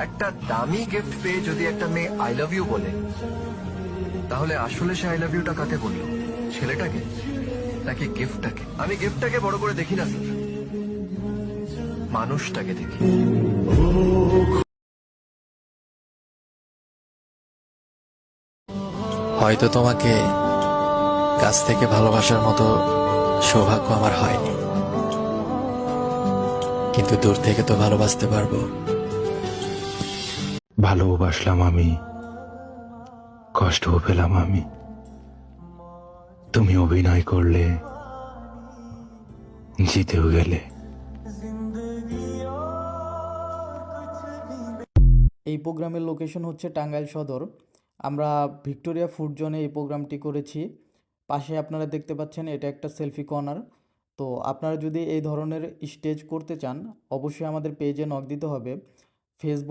একটা দামি গিফট পেয়ে যদি একটা মেয়ে আই লাভ ইউ বলে, তাহলে আসলে সে আই লাভ ইউটা কাকে বললো? ছেলেটাকে নাকি গিফটটাকে? আমি গিফটটাকে বড় করে দেখি না স্যার, মানুষটাকে দেখি। হয়তো তোমাকে কাছ থেকে ভালোবাসার মতো সৌভাগ্য আমার হয়নি, কিন্তু দূর থেকে তো ভালোবাসতে পারবো। ভালোবাসলাম আমি, কষ্টও পেলাম আমি। তুমি অভিনয় করলে, জিতেও গেলে। এই প্রোগ্রামের লোকেশন হচ্ছে টাঙ্গাইল সদর। আমরা ভিক্টোরিয়া ফুড জোনে এই প্রোগ্রামটি করেছি। পাশে আপনারা দেখতে পাচ্ছেন এটা একটা সেলফি কর্নার। তো আপনারা যদি এই ধরনের স্টেজ করতে চান, অবশ্যই আমাদের পেজে নক দিতে হবে। ফেসবুক